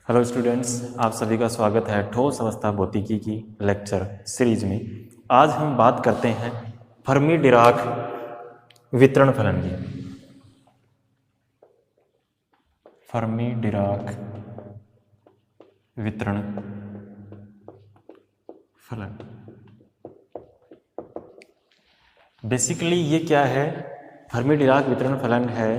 Hello students, आप सभी का स्वागत है ठोस अवस्था भौतिकी की लेक्चर सीरीज में। आज हम बात करते हैं फर्मी डिराक वितरण फलन की। फर्मी डिराक वितरण फलन बेसिकली ये क्या है? फर्मी डिराक वितरण फलन है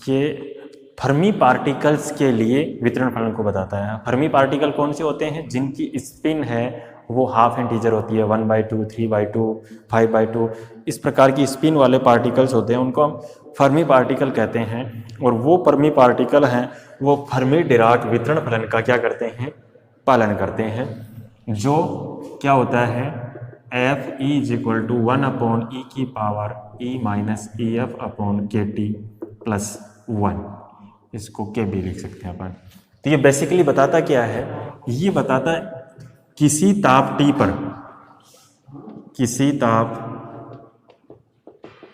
ये फर्मी पार्टिकल्स के लिए वितरण फलन को बताता है। फर्मी पार्टिकल कौन से होते हैं? जिनकी स्पिन है वो हाफ इंटीजर होती है, 1/2, 3/2, 5/2, इस प्रकार की स्पिन वाले पार्टिकल्स होते हैं, उनको हम फर्मी पार्टिकल कहते हैं। और वो फर्मी पार्टिकल हैं वो फर्मी डिराक वितरण फलन का क्या करते हैं? पालन करते हैं, जो क्या होता है F = 1/e की पावर e - EF/kT + 1, इसको के भी लिख सकते हैं अपन। तो ये बेसिकली बताता क्या है? ये बताता है किसी ताप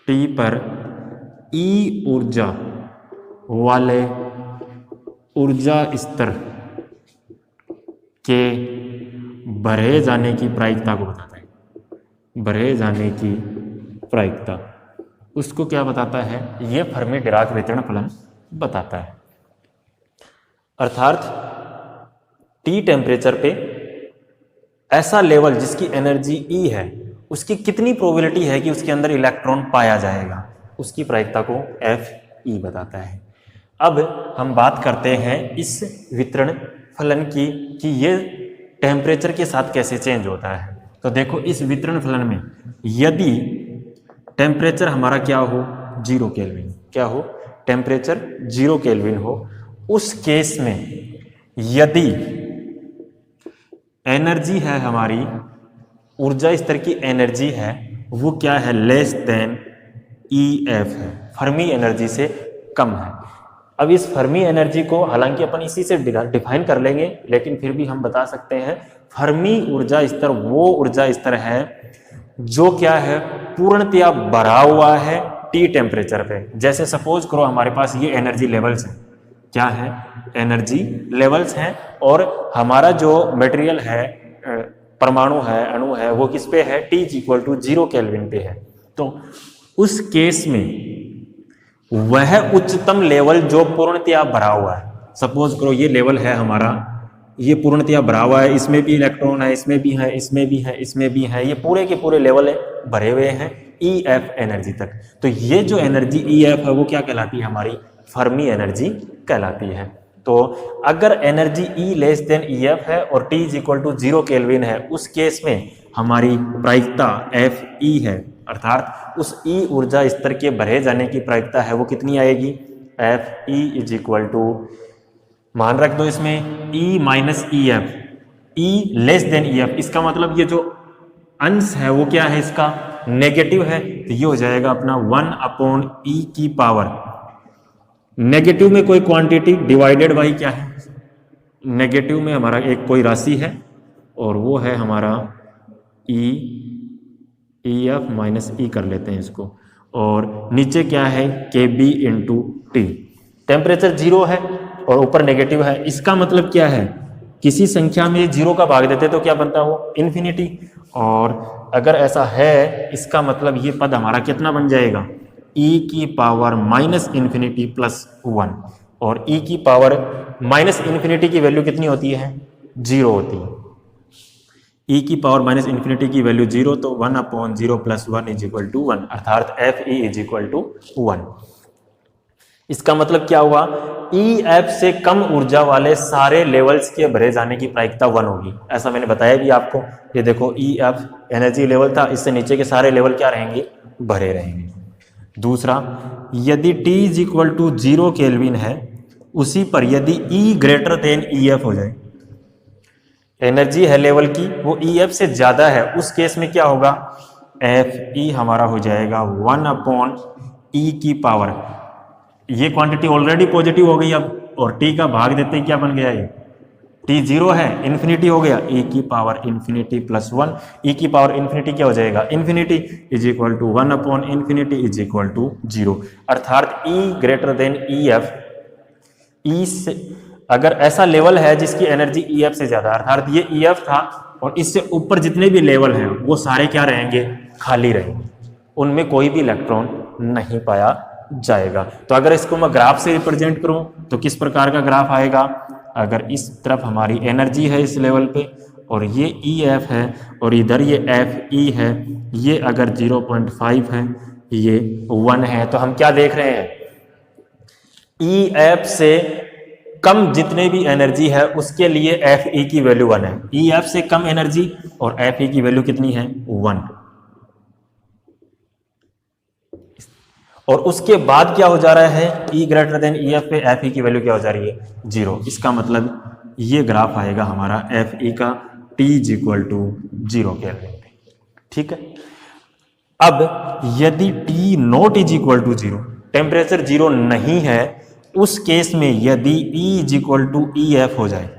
T पर E ऊर्जा वाले ऊर्जा स्तर के बढ़े जाने की प्रायिकता को बताता है। बढ़े जाने की प्रायिकता उसको क्या बताता है? ये फर्मी डिराक वितरण फलन बताता है। अर्थात T टेम्परेचर पे ऐसा लेवल जिसकी एनर्जी E है, उसकी कितनी प्रोबेबिलिटी है कि उसके अंदर इलेक्ट्रॉन पाया जाएगा, उसकी प्रायिकता को Fe बताता है। अब हम बात करते हैं इस वितरण फलन की कि ये टेम्परेचर के साथ कैसे चेंज होता है। तो देखो, इस वितरण फलन में यदि टेम्परेचर हमारा क्या हो? 0 केल्विन। क्या हो? टेम्परेचर 0 केल्विन हो, उस केस में यदि एनर्जी है हमारी, ऊर्जा स्तर की एनर्जी है, वो क्या है? लेस देन EF है, फर्मी एनर्जी से कम है। अब इस फर्मी एनर्जी को हालांकि अपन इसी से डिफाइन कर लेंगे, लेकिन फिर भी हम बता सकते हैं फर्मी ऊर्जा स्तर वो ऊर्जा स्तर है जो क्या है? पूर्णतया भरा हुआ है T टेम्परेचर पे। जैसे सपोज करो हमारे पास ये एनर्जी लेवल्स हैं। क्या है? एनर्जी लेवल्स हैं, और हमारा जो मटेरियल है, परमाणु है, अणु है, वो किस पे है? T = 0 केल्विन पे है। तो उस केस में वह उच्चतम लेवल जो पूर्णतया भरा हुआ है, सपोज करो ये लेवल है हमारा, ये पूर्णतया भरा हुआ है, इसमें भी इलेक्ट्रॉन है, इसमें भी है, इसमें भी है, इसमें भी है, ये पूरे के पूरे लेवल भरे हुए हैं EF एनर्जी तक। तो ये जो एनर्जी EF है वो क्या कहलाती है? हमारी फर्मी एनर्जी कहलाती है। तो अगर एनर्जी E < EF है और T = 0 केल्विन है, उस केस में हमारी प्रायिकता Fe है, अर्थात उस E ऊर्जा स्तर के बढ़े जाने की प्रायिकता है वो कितनी आएगी? Fe = मान रख दो इसमें E - EF, E < EF, इसका मतलब ये जो अंश है वो क्या है? इसका नेगेटिव है, तो ये हो जाएगा अपना 1/E की पावर, नेगेटिव में कोई क्वांटिटी डिवाइडेड बाई क्या है? नेगेटिव में हमारा एक कोई राशि है और वो है हमारा EF - E कर लेते हैं इसको, और नीचे क्या है? KB × T। टेम्परेचर 0 है और ऊपर नेगेटिव है, इसका मतलब क्या है? किसी संख्या में 0 का भाग देते तो क्या बनता है? वो इन्फिनिटी। और अगर ऐसा है, इसका मतलब ये पद हमारा कितना बन जाएगा? E की पावर -∞ + 1, और E की पावर -∞ की वैल्यू कितनी होती है? 0 होती है। E की पावर -∞ की वैल्यू 0, तो 1/0 + 1 = 1, अर्थात Fe = 1। इसका मतलब क्या हुआ? EF से कम ऊर्जा वाले सारे लेवल्स के भरे जाने की प्रायिकता 1 होगी। ऐसा मैंने बताया भी आपको। ये देखो, EF एनर्जी लेवल था, इससे नीचे के सारे लेवल क्या रहेंगे? भरे रहेंगे। दूसरा, यदि T = 0 केल्विन है, उसी पर यदि E < EF हो जाए, एनर्जी है लेवल की वो EF से ज्यादा है, उस केस में क्या होगा? Fe हमारा हो जाएगा 1/E की पावर, ये क्वांटिटी ऑलरेडी पॉजिटिव हो गई अब, और T का भाग देते ही क्या बन गया? ये T 0 है, इन्फिनिटी हो गया, E की पावर इन्फिनिटी + 1, E की पावर इन्फिनिटी क्या हो जाएगा? इन्फिनिटी = 1/∞ = 0, अर्थात E < EF, E से अगर ऐसा लेवल है जिसकी एनर्जी EF से ज्यादा, अर्थात ये EF था और इससे ऊपर जितने भी लेवल हैं वो सारे क्या रहेंगे, खाली रहेंगे, उनमें कोई भी इलेक्ट्रॉन नहीं पाया जाएगा। तो अगर इसको मैं ग्राफ से रिप्रेजेंट करूं तो किस प्रकार का ग्राफ आएगा, अगर इस तरफ हमारी एनर्जी है इस लेवल पे और ये EF है और इधर ये FE है, ये अगर 0.5 है, ये 1 है, तो हम क्या देख रहे हैं, EF से कम जितने भी एनर्जी है उसके लिए FE की वैल्यू 1 है। EF से कम एनर्जी और FE की वैल्यू कितनी है, 1। और उसके बाद क्या हो जा रहा है, E ग्रेटर देन EF पे FE की वैल्यू क्या हो जा रही है, 0। इसका मतलब ये ग्राफ आएगा हमारा FE का T is equal to 0 kelvin पे। ठीक है, अब यदि T not is equal to 0, temperature 0 नहीं है, उस केस में यदि E is equal to EF हो जाए,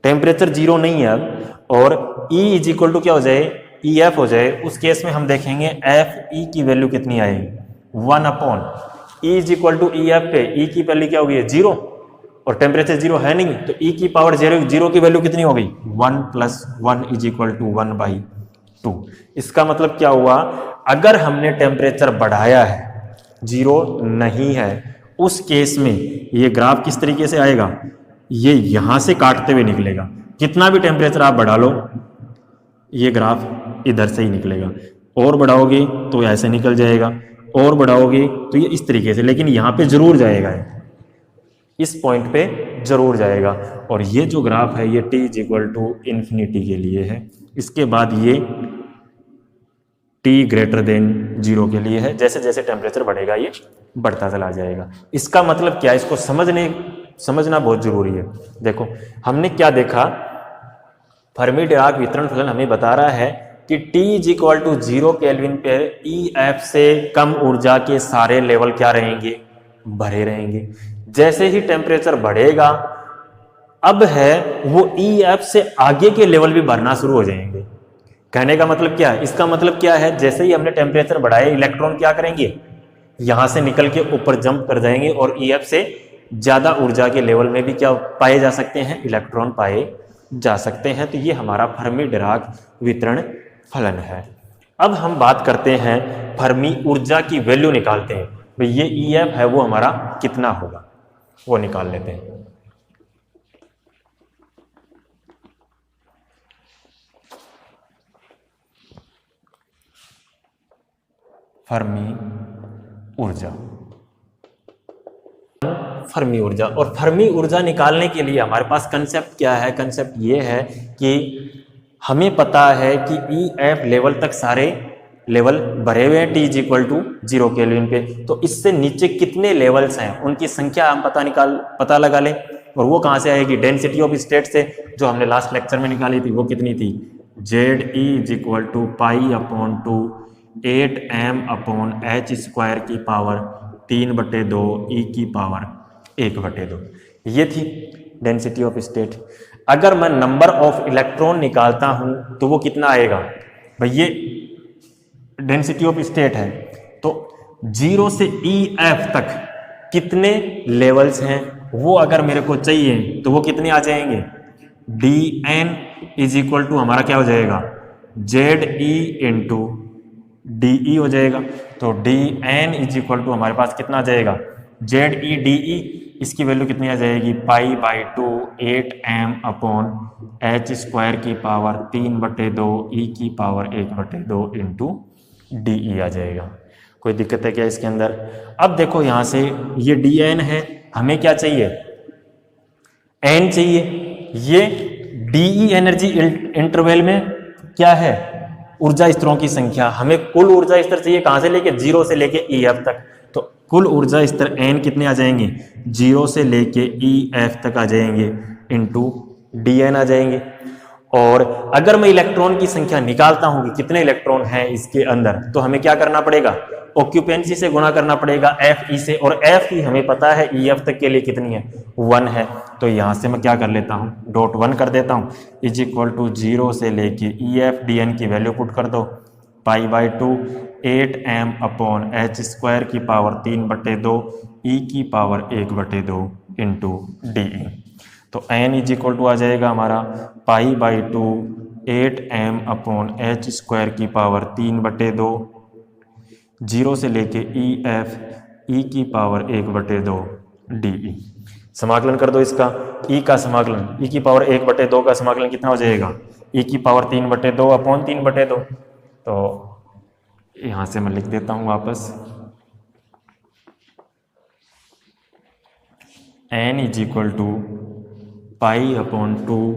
टेम्परेचर 0 नहीं है अब और E इज इक्वल टू क्या हो जाए, EF हो जाए, उस केस में हम देखेंगे FE की वैल्यू कितनी आएगी, 1 upon E is equal to EF पे E की वैल्यू क्या होगी, 0, और टेम्परेचर 0 है नहीं, तो E की पावर 0 की वैल्यू कितनी हो गई, 1 प्लस 1 इज इक्वल टू 1/2। इसका मतलब क्या हुआ, अगर हमने टेम्परेचर बढ़ाया है, 0 नहीं है, उस केस में ये ग्राफ किस तरीके से आएगा, ये यहां से काटते हुए निकलेगा। कितना भी टेम्परेचर आप बढ़ा लो, ये ग्राफ इधर से ही निकलेगा, और बढ़ाओगे तो ऐसे निकल जाएगा, और बढ़ाओगे तो ये इस तरीके से, लेकिन यहां पे जरूर जाएगा, इस पॉइंट पे जरूर जाएगा। और ये जो ग्राफ है ये T is equal to infinity के लिए है, इसके बाद ये T ग्रेटर देन 0 के लिए है। जैसे जैसे टेम्परेचर बढ़ेगा ये बढ़ता चला जाएगा। इसका मतलब क्या है, इसको समझना बहुत जरूरी है। देखो हमने क्या देखा, फर्मी डिराक वितरण फलन हमें बता रहा है कि T is equal to 0 kelvin पे EF से कम ऊर्जा के सारे लेवल क्या रहेंगे, भरे रहेंगे। जैसे ही टेम्परेचर बढ़ेगा, अब है वो EF से आगे के लेवल भी भरना शुरू हो जाएंगे। कहने का मतलब क्या है, इसका मतलब क्या है, जैसे ही हमने टेम्परेचर बढ़ाया, इलेक्ट्रॉन क्या करेंगे, यहां से निकल के ऊपर जंप कर जाएंगे और EF से ज्यादा ऊर्जा के लेवल में भी क्या पाए जा सकते हैं, इलेक्ट्रॉन पाए जा सकते हैं। तो ये हमारा फर्मी डिराक वितरण फलन है। अब हम बात करते हैं फर्मी ऊर्जा की वैल्यू निकालते हैं, भाई ये EF है वो हमारा कितना होगा, वो निकाल लेते हैं। फर्मी ऊर्जा, फर्मी ऊर्जा, और फर्मी ऊर्जा निकालने के लिए हमारे पास कंसेप्ट क्या है, कंसेप्ट ये है कि हमें पता है कि EF लेवल तक सारे लेवल भरे हुए हैं T is equal to 0 kelvin पे, तो इससे नीचे कितने लेवल्स हैं उनकी संख्या हम पता लगा लें। और वो कहाँ से आएगी, डेंसिटी ऑफ स्टेट से, जो हमने लास्ट लेक्चर में निकाली थी, वो कितनी थी, ZE is equal to pi upon 2 8m upon h square की पावर 3/2 E की पावर 1/2, ये थी डेंसिटी ऑफ स्टेट। अगर मैं नंबर ऑफ इलेक्ट्रॉन निकालता हूं तो वो कितना आएगा, भाई ये डेंसिटी ऑफ स्टेट है, तो 0 से EF तक कितने लेवल्स हैं वो अगर मेरे को चाहिए तो वो कितने आ जाएंगे, DN इज इक्वल टू हमारा क्या हो जाएगा, ZE इंटू DE हो जाएगा। तो DN इज इक्वल टू हमारे पास कितना आ जाएगा, ZE DE, इसकी वैल्यू कितनी आ जाएगी, पाई/2 8m अपॉन h स्क्वायर की पावर 3/2 E की पावर 1/2 इंटू DE आ जाएगा। कोई दिक्कत है क्या इसके अंदर। अब देखो यहां से ये DN है, हमें क्या चाहिए, N चाहिए। ये DE एनर्जी इंटरवल में क्या है, ऊर्जा स्तरों की संख्या। हमें कुल ऊर्जा स्तर चाहिए, कहां से लेके, 0 से लेके EF तक। तो कुल ऊर्जा स्तर N कितने आ जाएंगे, 0 से लेके EF तक आ जाएंगे, इंटू DN आ जाएंगे। और अगर मैं इलेक्ट्रॉन की संख्या निकालता हूं कि कितने इलेक्ट्रॉन हैं इसके अंदर, तो हमें क्या करना पड़ेगा, ऑक्यूपेंसी से गुणा करना पड़ेगा FE से, और FE हमें पता है EF तक के लिए कितनी है, 1 है। तो यहां से मैं क्या कर लेता हूं, .1 कर देता हूं, इज इक्वल टू 0 से लेके EF DN की वैल्यू पुट कर दो, पाई/2 8m अपॉन h स्क्वायर की पावर 3/2 E की पावर 1/2 इंटू DE। तो n इज इक्वल टू आ जाएगा हमारा π/2 8m/h² की पावर 3/2 0 से लेके EF e की पावर 1/2 dE। समाकलन कर दो इसका, e का समाकलन e की पावर 1/2 का समाकलन कितना हो जाएगा, e की पावर 3/2 अपॉन 3/2। तो यहां से मैं लिख देता हूं वापस, n is equal to π/2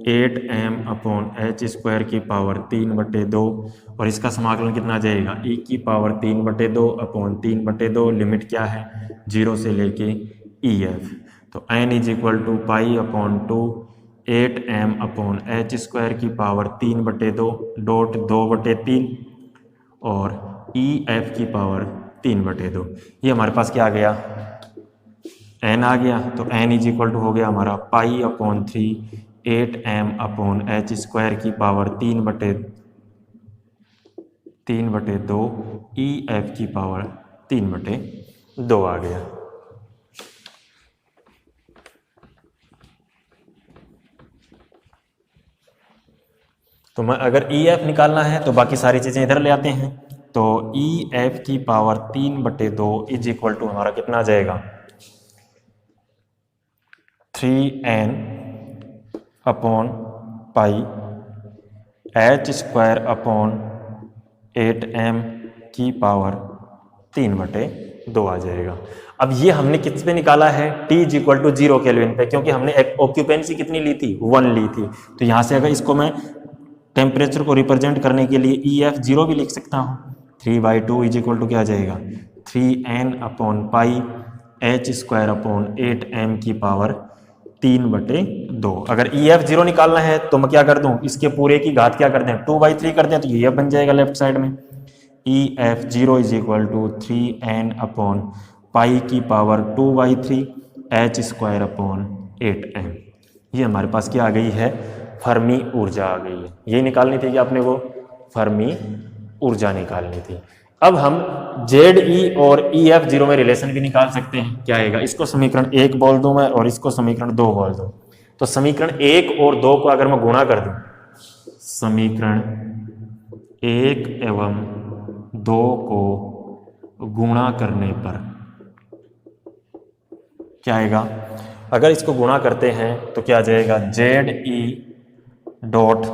8m/h² की पावर 3/2 और इसका समाकलन कितना आ जाएगा, e की पावर 3/2 अपॉन 3/2, लिमिट क्या है 0 से लेके EF। तो n is equal to π/2 8m/h² की पावर 3/2 डॉट 2/3 और EF की पावर 3/2। ये हमारे पास क्या आ गया, n आ गया। तो n इज इक्वल टू हो गया हमारा π/3 8m/h² की पावर 3/2 EF की पावर 3/2 आ गया। तो मैं अगर EF निकालना है तो बाकी सारी चीज़ें इधर ले आते हैं। तो EF की पावर 3/2 इज इक्वल टू हमारा कितना आ जाएगा, 3n/π h² अपॉन 8m की पावर 3/2 आ जाएगा। अब ये हमने किस पे निकाला है, T is equal to 0 kelvin पे, क्योंकि हमने एक ऑक्यूपेंसी कितनी ली थी, 1 ली थी। तो यहाँ से अगर इसको मैं टेम्परेचर को रिप्रेजेंट करने के लिए EF 0 भी लिख सकता हूँ। 3/2 इज इक्वल टू क्या आ जाएगा, 3n/π h² अपॉन 8m की पावर 3/2। अगर EF 0 निकालना है तो मैं क्या कर दूं, इसके पूरे की घात क्या कर दें, 2/3 कर दें, तो ये बन जाएगा लेफ्ट साइड में। EF 0 is equal to 3n/π की पावर 2/3 h² अपॉन 8m। ये हमारे पास क्या आ गई है, फर्मी ऊर्जा आ गई है। ये निकालनी थी कि आपने वो फर्मी ऊर्जा निकालनी थी। अब हम ZE और EF 0 में रिलेशन भी निकाल सकते हैं। क्या आएगा, इसको समीकरण 1 बोल दूं मैं और इसको समीकरण 2 बोल दूं। तो समीकरण 1 और 2 को अगर मैं गुणा कर दूं, समीकरण 1 एवं 2 को गुणा करने पर क्या आएगा, अगर इसको गुणा करते हैं तो क्या आ जाएगा, ZE डॉट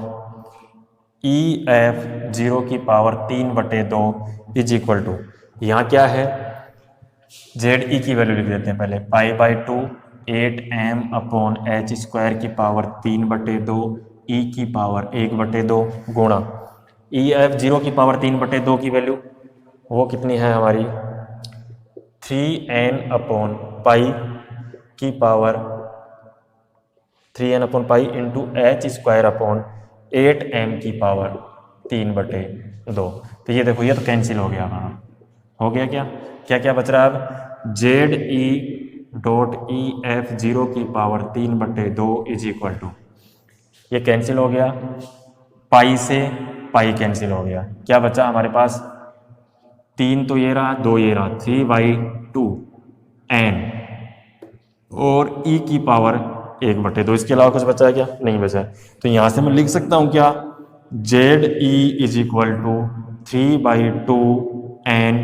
EF 0 की पावर 3/2 इज इक्वल टू, यहाँ क्या है, ZE की वैल्यू लिख देते हैं पहले, π/2 8m/h² की पावर 3/2 E की पावर 1/2 गुणा EF 0 की पावर 3/2 की वैल्यू वो कितनी है हमारी, 3n/π की power 3n/π into h² upon 8m की पावर 3/2। तो ये देखो, ये तो कैंसिल हो गया हमारा, हो गया क्या क्या क्या बच रहा है अब, ZE डॉट EF 0 की पावर 3/2 इज इक्वल टू, ये कैंसिल हो गया, पाई से पाई कैंसिल हो गया, क्या बचा हमारे पास, 3 तो ये रहा, 2 ये रहा, 3/2 n और E की पावर 1/2। इसके अलावा कुछ बचा है क्या, नहीं बचा है। तो यहां से मैं लिख सकता हूं क्या, ZE is equal to 3/2 n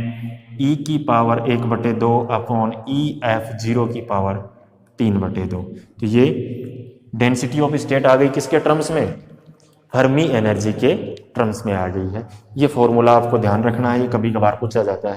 E की पावर 1/2 अपॉन EF 0 की पावर 3/2। तो ये डेंसिटी ऑफ स्टेट आ गई किसके टर्म्स में, फर्मी एनर्जी के टर्म्स में आ गई है। ये फॉर्मूला आपको ध्यान रखना है, ये कभी कभार पूछा जाता है।